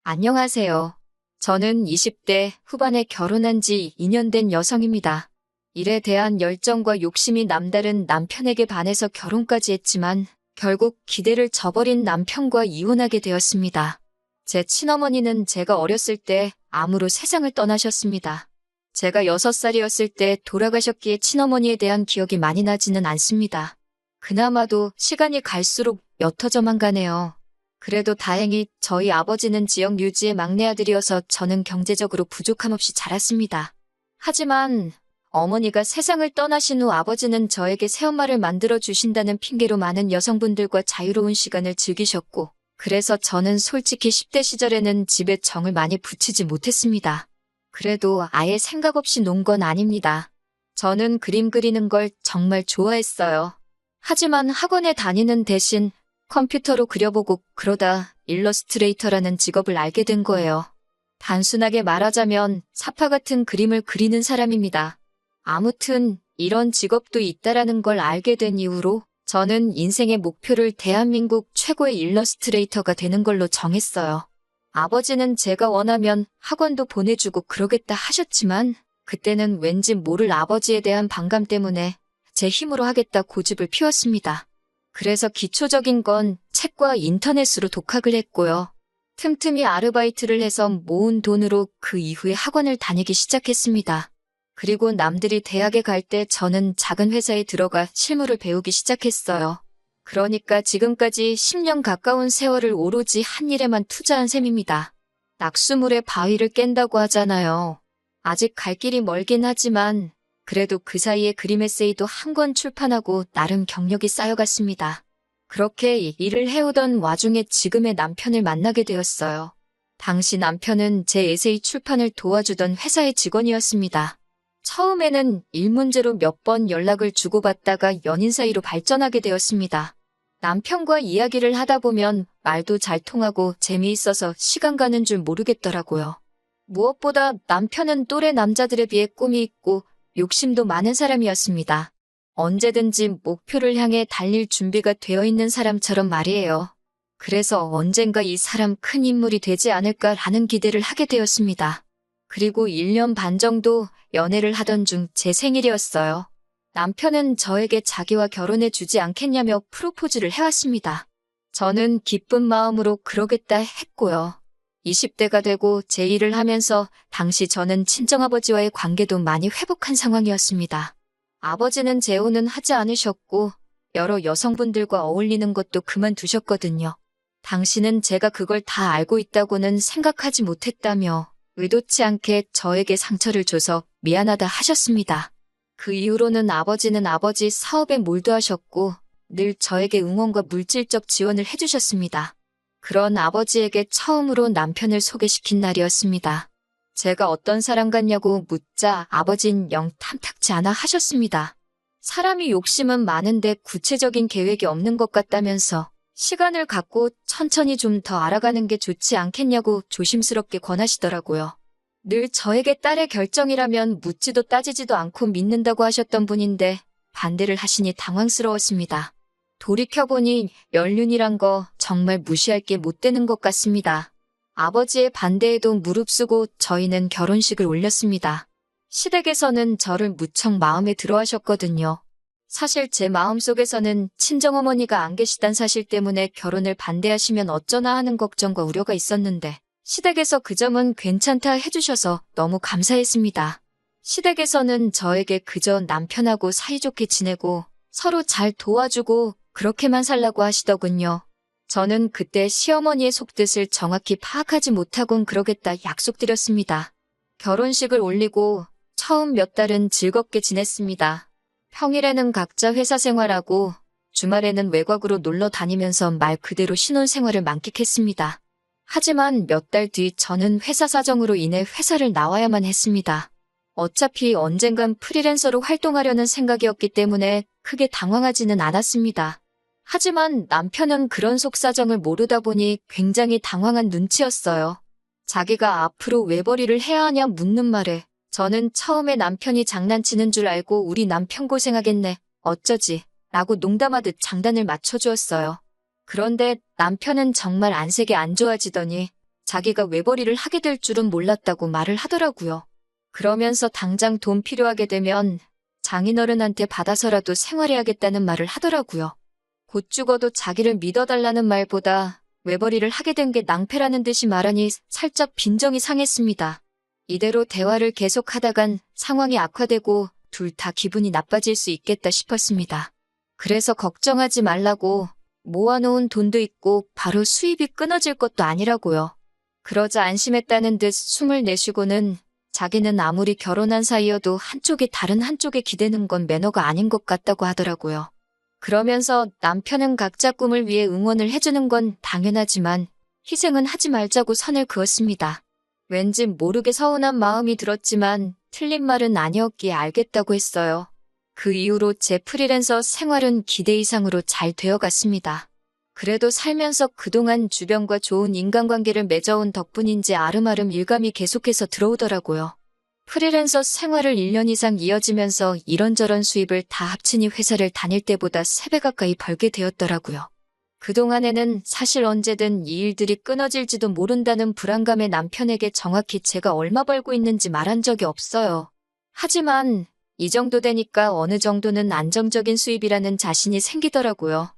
안녕하세요. 저는 20대 후반에 결혼한 지 2년 된 여성입니다. 일에 대한 열정과 욕심이 남다른 남편에게 반해서 결혼까지 했지만 결국 기대를 저버린 남편과 이혼하게 되었습니다. 제 친어머니는 제가 어렸을 때 암으로 세상을 떠나셨습니다. 제가 6살이었을 때 돌아가셨기에 친어머니에 대한 기억이 많이 나지는 않습니다. 그나마도 시간이 갈수록 옅어져만 가네요. 그래도 다행히 저희 아버지는 지역 유지의 막내 아들이어서 저는 경제적으로 부족함 없이 자랐습니다. 하지만 어머니가 세상을 떠나신 후 아버지는 저에게 새엄마를 만들어 주신다는 핑계로 많은 여성분들과 자유로운 시간을 즐기셨고, 그래서 저는 솔직히 10대 시절에는 집에 정을 많이 붙이지 못했습니다. 그래도 아예 생각 없이 논 건 아닙니다. 저는 그림 그리는 걸 정말 좋아했어요. 하지만 학원에 다니는 대신 컴퓨터로 그려보고 그러다 일러스트레이터라는 직업을 알게 된 거예요. 단순하게 말하자면 사파 같은 그림을 그리는 사람입니다. 아무튼 이런 직업도 있다라는 걸 알게 된 이후로 저는 인생의 목표를 대한민국 최고의 일러스트레이터가 되는 걸로 정했어요. 아버지는 제가 원하면 학원도 보내주고 그러겠다 하셨지만 그때는 왠지 모를 아버지에 대한 반감 때문에 제 힘으로 하겠다 고집을 피웠습니다. 그래서 기초적인 건 책과 인터넷으로 독학을 했고요. 틈틈이 아르바이트를 해서 모은 돈으로 그 이후에 학원을 다니기 시작했습니다. 그리고 남들이 대학에 갈 때 저는 작은 회사에 들어가 실무를 배우기 시작했어요. 그러니까 지금까지 10년 가까운 세월을 오로지 한 일에만 투자한 셈입니다. 낙수물에 바위를 깬다고 하잖아요. 아직 갈 길이 멀긴 하지만 그래도 그 사이에 그림 에세이도 한 권 출판하고 나름 경력이 쌓여갔습니다. 그렇게 일을 해오던 와중에 지금의 남편을 만나게 되었어요. 당시 남편은 제 에세이 출판을 도와주던 회사의 직원이었습니다. 처음에는 일 문제로 몇 번 연락을 주고받다가 연인 사이로 발전하게 되었습니다. 남편과 이야기를 하다 보면 말도 잘 통하고 재미있어서 시간 가는 줄 모르겠더라고요. 무엇보다 남편은 또래 남자들에 비해 꿈이 있고 욕심도 많은 사람이었습니다. 언제든지 목표를 향해 달릴 준비가 되어 있는 사람처럼 말이에요. 그래서 언젠가 이 사람 큰 인물이 되지 않을까라는 기대를 하게 되었습니다. 그리고 1년 반 정도 연애를 하던 중 제 생일이었어요. 남편은 저에게 자기와 결혼해 주지 않겠냐며 프로포즈를 해왔습니다. 저는 기쁜 마음으로 그러겠다 했고요. 20대가 되고 제 일을 하면서 당시 저는 친정아버지와의 관계도 많이 회복한 상황이었습니다. 아버지는 재혼은 하지 않으셨고 여러 여성분들과 어울리는 것도 그만두셨거든요. 당신은 제가 그걸 다 알고 있다고는 생각하지 못했다며 의도치 않게 저에게 상처를 줘서 미안하다 하셨습니다. 그 이후로는 아버지는 아버지 사업에 몰두하셨고 늘 저에게 응원과 물질적 지원을 해주셨습니다. 그런 아버지에게 처음으로 남편을 소개시킨 날이었습니다. 제가 어떤 사람 같냐고 묻자 아버진 영 탐탁지 않아 하셨습니다. 사람이 욕심은 많은데 구체적인 계획이 없는 것 같다면서 시간을 갖고 천천히 좀 더 알아가는 게 좋지 않겠냐고 조심스럽게 권하시더라고요. 늘 저에게 딸의 결정이라면 묻지도 따지지도 않고 믿는다고 하셨던 분인데 반대를 하시니 당황스러웠습니다. 돌이켜보니 연륜이란 거 정말 무시할 게 못 되는 것 같습니다. 아버지의 반대에도 무릅쓰고 저희는 결혼식을 올렸습니다. 시댁에서는 저를 무척 마음에 들어 하셨거든요. 사실 제 마음속에서는 친정어머니가 안 계시단 사실 때문에 결혼을 반대하시면 어쩌나 하는 걱정과 우려가 있었는데 시댁에서 그 점은 괜찮다 해주셔서 너무 감사했습니다. 시댁에서는 저에게 그저 남편하고 사이좋게 지내고 서로 잘 도와주고 그렇게만 살라고 하시더군요. 저는 그때 시어머니의 속뜻을 정확히 파악하지 못하곤 그러겠다 약속드렸습니다. 결혼식을 올리고 처음 몇 달은 즐겁게 지냈습니다. 평일에는 각자 회사 생활하고 주말에는 외곽으로 놀러 다니면서 말 그대로 신혼생활을 만끽했습니다. 하지만 몇 달 뒤 저는 회사 사정으로 인해 회사를 나와야만 했습니다. 어차피 언젠간 프리랜서로 활동하려는 생각이었기 때문에 크게 당황하지는 않았습니다. 하지만 남편은 그런 속사정을 모르다 보니 굉장히 당황한 눈치였어요. 자기가 앞으로 외벌이를 해야 하냐 묻는 말에 저는 처음에 남편이 장난치는 줄 알고 우리 남편 고생하겠네, 어쩌지, 라고 농담하듯 장단을 맞춰주었어요. 그런데 남편은 정말 안색이 안 좋아지더니 자기가 외벌이를 하게 될 줄은 몰랐다고 말을 하더라고요. 그러면서 당장 돈 필요하게 되면 장인어른한테 받아서라도 생활해야겠다는 말을 하더라고요. 곧 죽어도 자기를 믿어달라는 말보다 외벌이를 하게 된 게 낭패라는 듯이 말하니 살짝 빈정이 상했습니다. 이대로 대화를 계속하다간 상황이 악화되고 둘 다 기분이 나빠질 수 있겠다 싶었습니다. 그래서 걱정하지 말라고, 모아놓은 돈도 있고 바로 수입이 끊어질 것도 아니라고요. 그러자 안심했다는 듯 숨을 내쉬고는 자기는 아무리 결혼한 사이여도 한쪽이 다른 한쪽에 기대는 건 매너가 아닌 것 같다고 하더라고요. 그러면서 남편은 각자 꿈을 위해 응원을 해주는 건 당연하지만 희생은 하지 말자고 선을 그었습니다. 왠지 모르게 서운한 마음이 들었지만 틀린 말은 아니었기에 알겠다고 했어요. 그 이후로 제 프리랜서 생활은 기대 이상으로 잘 되어갔습니다. 그래도 살면서 그동안 주변과 좋은 인간관계를 맺어온 덕분인지 아름아름 일감이 계속해서 들어오더라고요. 프리랜서 생활을 1년 이상 이어지면서 이런저런 수입을 다 합치니 회사를 다닐 때보다 3배 가까이 벌게 되었더라고요. 그동안에는 사실 언제든 이 일들이 끊어질지도 모른다는 불안감에 남편에게 정확히 제가 얼마 벌고 있는지 말한 적이 없어요. 하지만 이 정도 되니까 어느 정도는 안정적인 수입이라는 자신이 생기더라고요.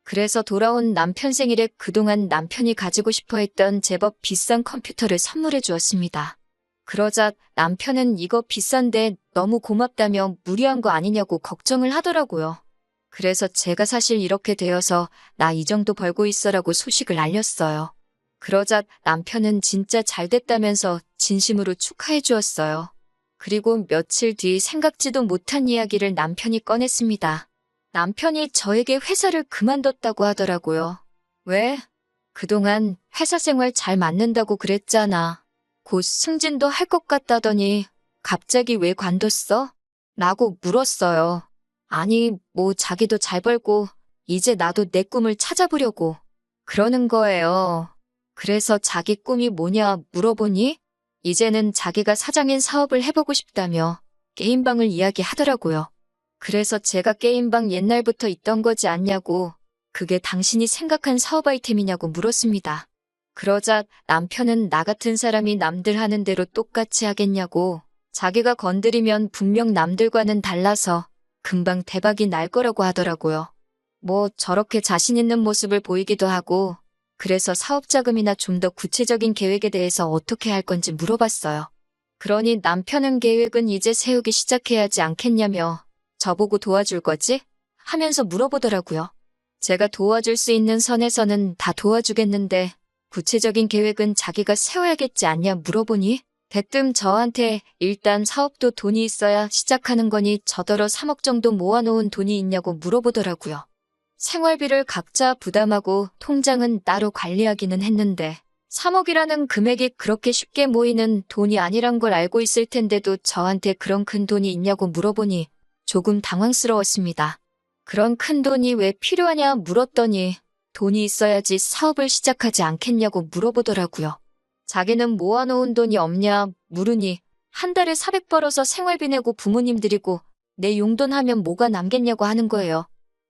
그래서 돌아온 남편 생일에 그동안 남편이 가지고 싶어 했던 제법 비싼 컴퓨터를 선물해 주었습니다. 그러자 남편은 이거 비싼데 너무 고맙다며 무리한 거 아니냐고 걱정을 하더라고요. 그래서 제가 사실 이렇게 되어서 나 이 정도 벌고 있어라고 소식을 알렸어요. 그러자 남편은 진짜 잘 됐다면서 진심으로 축하해 주었어요. 그리고 며칠 뒤 생각지도 못한 이야기를 남편이 꺼냈습니다. 남편이 저에게 회사를 그만뒀다고 하더라고요. 왜? 그동안 회사 생활 잘 맞는다고 그랬잖아. 곧 승진도 할 것 같다더니 갑자기 왜 관뒀어? 라고 물었어요. 아니, 뭐 자기도 잘 벌고 이제 나도 내 꿈을 찾아보려고 그러는 거예요. 그래서 자기 꿈이 뭐냐 물어보니 이제는 자기가 사장인 사업을 해보고 싶다며 게임방을 이야기하더라고요. 그래서 제가 게임방 옛날부터 있던 거지 않냐고, 그게 당신이 생각한 사업 아이템이냐고 물었습니다. 그러자 남편은 나 같은 사람이 남들 하는 대로 똑같이 하겠냐고, 자기가 건드리면 분명 남들과는 달라서 금방 대박이 날 거라고 하더라고요. 뭐 저렇게 자신 있는 모습을 보이기도 하고, 그래서 사업 자금이나 좀 더 구체적인 계획에 대해서 어떻게 할 건지 물어봤어요. 그러니 남편은 계획은 이제 세우기 시작해야지 않겠냐며 저보고 도와줄 거지? 하면서 물어보더라고요. 제가 도와줄 수 있는 선에서는 다 도와주겠는데 구체적인 계획은 자기가 세워야겠지 않냐 물어보니 대뜸 저한테 일단 사업도 돈이 있어야 시작하는 거니 저더러 3억 정도 모아놓은 돈이 있냐고 물어보더라고요. 생활비를 각자 부담하고 통장은 따로 관리하기는 했는데 3억이라는 금액이 그렇게 쉽게 모이는 돈이 아니란 걸 알고 있을 텐데도 저한테 그런 큰 돈이 있냐고 물어보니 조금 당황스러웠습니다. 그런 큰 돈이 왜 필요하냐 물었더니 돈이 있어야지 사업을 시작하지 않겠냐고 물어보더라고요. 자기는 모아놓은 돈이 없냐 물으니 한 달에 400 벌어서 생활비 내고 부모님 드리고 내 용돈 하면 뭐가 남겠냐고 하는 거예요.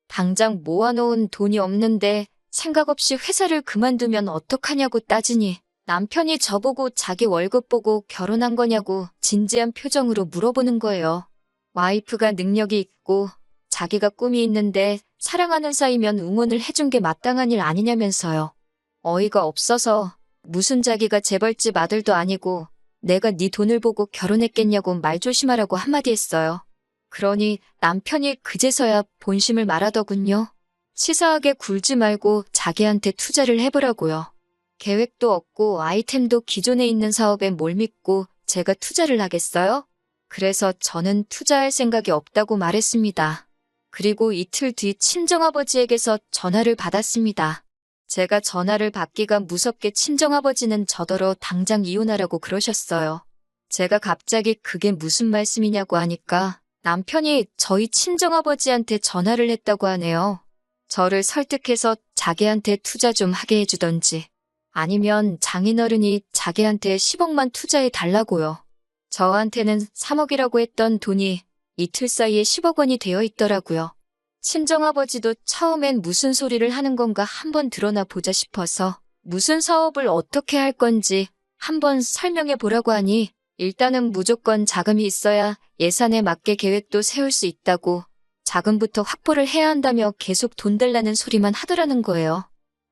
당장 모아놓은 돈이 없는데 생각 없이 회사를 그만두면 어떡하냐고 따지니 남편이 저보고 자기 월급 보고 결혼한 거냐고 진지한 표정으로 물어보는 거예요. 와이프가 능력이 있고 자기가 꿈이 있는데 사랑하는 사이면 응원을 해준 게 마땅한 일 아니냐면서요. 어이가 없어서 무슨 자기가 재벌집 아들도 아니고 내가 네 돈을 보고 결혼했겠냐고 말 조심하라고 한마디 했어요. 그러니 남편이 그제서야 본심을 말하더군요. 치사하게 굴지 말고 자기한테 투자를 해보라고요. 계획도 없고 아이템도 기존에 있는 사업에 뭘 믿고 제가 투자를 하겠어요? 그래서 저는 투자할 생각이 없다고 말했습니다. 그리고 이틀 뒤 친정아버지에게서 전화를 받았습니다. 제가 전화를 받기가 무섭게 친정아버지는 저더러 당장 이혼하라고 그러셨어요. 제가 갑자기 그게 무슨 말씀이냐고 하니까 남편이 저희 친정아버지한테 전화를 했다고 하네요. 저를 설득해서 자기한테 투자 좀 하게 해주던지 아니면 장인어른이 자기한테 10억만 투자해 달라고요. 저한테는 3억이라고 했던 돈이 이틀 사이에 10억 원이 되어 있더라고요. 친정아버지도 처음엔 무슨 소리를 하는 건가 한번 드러나 보자 싶어서 무슨 사업을 어떻게 할 건지 한번 설명해 보라고 하니 일단은 무조건 자금이 있어야 예산에 맞게 계획도 세울 수 있다고 자금부터 확보를 해야 한다며 계속 돈 달라는 소리만 하더라는 거예요.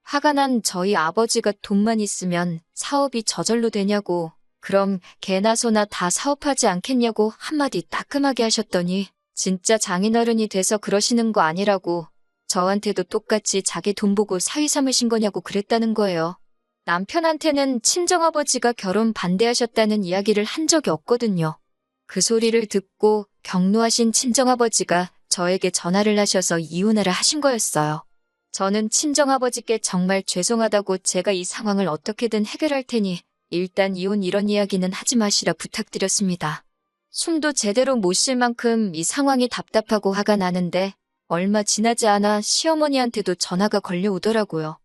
화가 난 저희 아버지가 돈만 있으면 사업이 저절로 되냐고, 그럼 개나 소나 다 사업하지 않겠냐고 한마디 따끔하게 하셨더니 진짜 장인어른이 돼서 그러시는 거 아니라고 저한테도 똑같이 자기 돈 보고 사위 삼으신 거냐고 그랬다는 거예요. 남편한테는 친정아버지가 결혼 반대하셨다는 이야기를 한 적이 없거든요. 그 소리를 듣고 격노하신 친정아버지가 저에게 전화를 하셔서 이혼하라 하신 거였어요. 저는 친정아버지께 정말 죄송하다고 제가 이 상황을 어떻게든 해결할 테니 일단 이혼 이런 이야기는 하지 마시라 부탁드렸습니다. 숨도 제대로 못 쉴 만큼 이 상황이 답답하고 화가 나는데 얼마 지나지 않아 시어머니한테도 전화가 걸려오더라고요.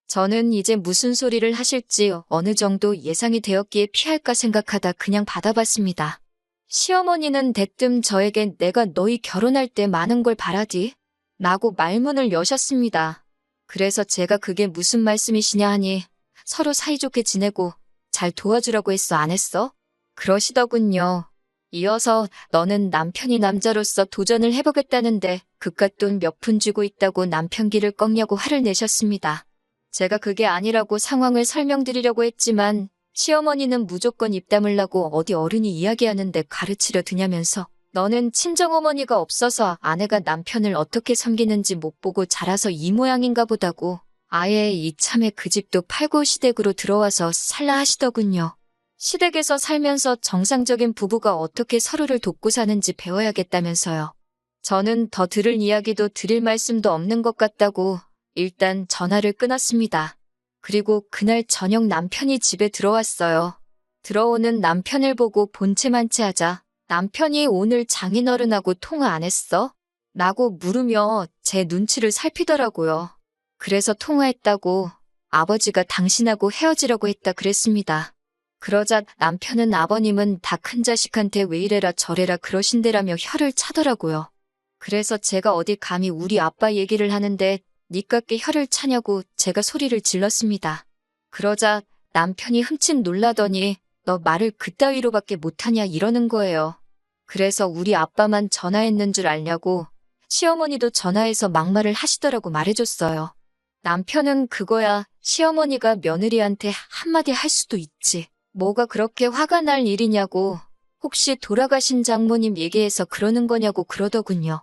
저는 이제 무슨 소리를 하실지 어느 정도 예상이 되었기에 피할까 생각하다 그냥 받아봤습니다. 시어머니는 대뜸 저에게 내가 너희 결혼할 때 많은 걸 바라디? 라고 말문을 여셨습니다. 그래서 제가 그게 무슨 말씀이시냐 하니 서로 사이좋게 지내고 잘 도와주라고 했어 안 했어? 그러시더군요. 이어서 너는 남편이 남자로서 도전을 해보겠다는데 그깟 돈 몇 푼 쥐고 있다고 남편 길을 꺾냐고 화를 내셨습니다. 제가 그게 아니라고 상황을 설명드리려고 했지만 시어머니는 무조건 입 다물라고 어디 어른이 이야기하는데 가르치려 드냐면서 너는 친정어머니가 없어서 아내가 남편을 어떻게 섬기는지 못 보고 자라서 이 모양인가 보다고 아예 이참에 그 집도 팔고 시댁으로 들어와서 살라 하시더군요. 시댁에서 살면서 정상적인 부부가 어떻게 서로를 돕고 사는지 배워야겠다면서요. 저는 더 들을 이야기도 드릴 말씀도 없는 것 같다고 일단 전화를 끊었습니다. 그리고 그날 저녁 남편이 집에 들어왔어요. 들어오는 남편을 보고 본체만체 하자 남편이 오늘 장인어른하고 통화 안 했어? 라고 물으며 제 눈치를 살피더라고요. 그래서 통화했다고 아버지가 당신하고 헤어지려고 했다 그랬습니다. 그러자 남편은 아버님은 다 큰 자식한테 왜 이래라 저래라 그러신대라며 혀를 차더라고요. 그래서 제가 어디 감히 우리 아빠 얘기를 하는데 니깎게 혀를 차냐고 제가 소리를 질렀습니다. 그러자 남편이 흠칫 놀라더니 너 말을 그따위로밖에 못하냐 이러는 거예요. 그래서 우리 아빠만 전화했는 줄 알냐고 시어머니도 전화해서 막말을 하시더라고 말해줬어요. 남편은 그거야 시어머니가 며느리한테 한마디 할 수도 있지. 뭐가 그렇게 화가 날 일이냐고 혹시 돌아가신 장모님 얘기해서 그러는 거냐고 그러더군요.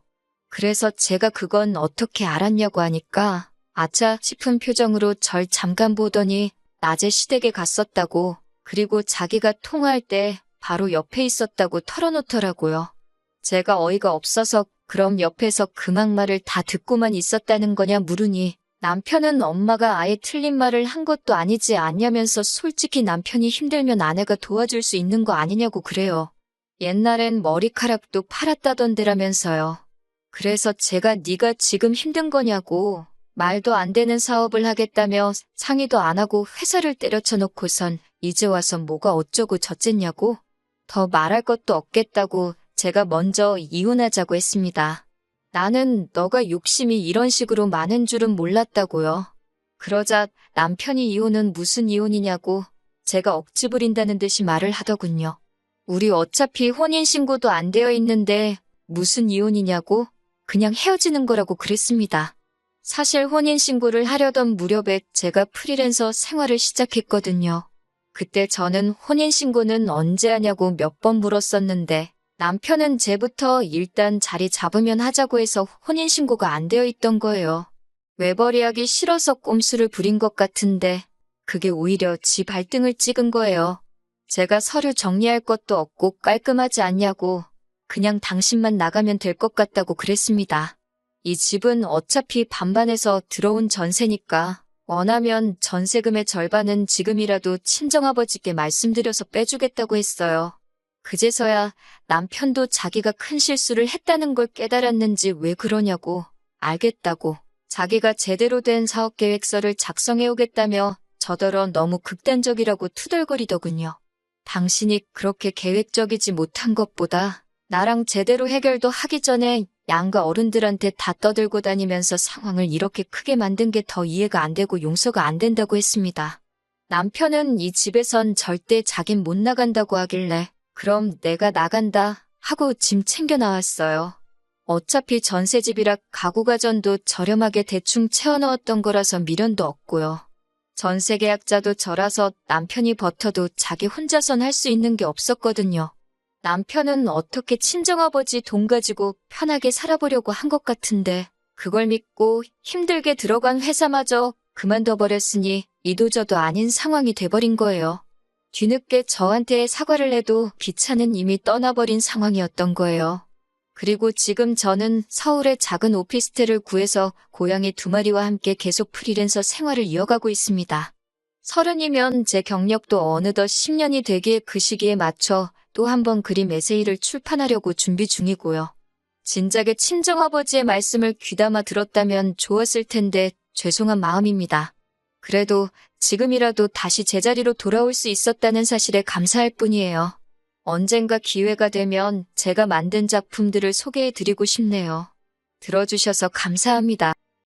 그래서 제가 그건 어떻게 알았냐고 하니까 아차 싶은 표정으로 절 잠깐 보더니 낮에 시댁에 갔었다고 그리고 자기가 통화할 때 바로 옆에 있었다고 털어놓더라고요. 제가 어이가 없어서 그럼 옆에서 그 막말을 다 듣고만 있었다는 거냐 물으니 남편은 엄마가 아예 틀린 말을 한 것도 아니지 않냐면서 솔직히 남편이 힘들면 아내가 도와줄 수 있는 거 아니냐고 그래요. 옛날엔 머리카락도 팔았다던데라면서요. 그래서 제가 네가 지금 힘든 거냐고 말도 안 되는 사업을 하겠다며 상의도 안 하고 회사를 때려쳐 놓고선 이제 와서 뭐가 어쩌고 저쨌냐고 더 말할 것도 없겠다고 제가 먼저 이혼하자고 했습니다. 나는 너가 욕심이 이런 식으로 많은 줄은 몰랐다고요. 그러자 남편이 이혼은 무슨 이혼이냐고 제가 억지 부린다는 듯이 말을 하더군요. 우리 어차피 혼인신고도 안 되어 있는데 무슨 이혼이냐고 그냥 헤어지는 거라고 그랬습니다. 사실 혼인신고를 하려던 무렵에 제가 프리랜서 생활을 시작했거든요. 그때 저는 혼인신고는 언제 하냐고 몇 번 물었었는데 남편은 제부터 일단 자리 잡으면 하자고 해서 혼인신고가 안 되어 있던 거예요. 외벌이하기 싫어서 꼼수를 부린 것 같은데 그게 오히려 지 발등을 찍은 거예요. 제가 서류 정리할 것도 없고 깔끔하지 않냐고 그냥 당신만 나가면 될 것 같다고 그랬습니다. 이 집은 어차피 반반해서 들어온 전세니까 원하면 전세금의 절반은 지금이라도 친정아버지께 말씀드려서 빼주겠다고 했어요. 그제서야 남편도 자기가 큰 실수를 했다는 걸 깨달았는지 왜 그러냐고 알겠다고 자기가 제대로 된 사업계획서를 작성해오겠다며 저더러 너무 극단적이라고 투덜거리더군요. 당신이 그렇게 계획적이지 못한 것보다 나랑 제대로 해결도 하기 전에 양가 어른들한테 다 떠들고 다니면서 상황을 이렇게 크게 만든 게 더 이해가 안 되고 용서가 안 된다고 했습니다. 남편은 이 집에선 절대 자긴 못 나간다고 하길래 그럼 내가 나간다 하고 짐 챙겨 나왔어요. 어차피 전셋집이라 가구 가전도 저렴하게 대충 채워넣었던 거라서 미련도 없고요. 전세 계약자도 저라서 남편이 버텨도 자기 혼자선 할 수 있는 게 없었거든요. 남편은 어떻게 친정아버지 돈 가지고 편하게 살아보려고 한 것 같은데 그걸 믿고 힘들게 들어간 회사마저 그만둬 버렸으니 이도저도 아닌 상황이 돼버린 거예요. 뒤늦게 저한테 사과를 해도 귀찮은 이미 떠나버린 상황이었던 거예요. 그리고 지금 저는 서울에 작은 오피스텔을 구해서 고양이 2마리와 함께 계속 프리랜서 생활을 이어가고 있습니다. 30이면 제 경력도 어느덧 10년이 되기에 그 시기에 맞춰 또 한 번 그림 에세이를 출판하려고 준비 중이고요. 진작에 친정아버지의 말씀을 귀담아 들었다면 좋았을 텐데 죄송한 마음입니다. 그래도 지금이라도 다시 제자리로 돌아올 수 있었다는 사실에 감사할 뿐이에요. 언젠가 기회가 되면 제가 만든 작품들을 소개해드리고 싶네요. 들어주셔서 감사합니다.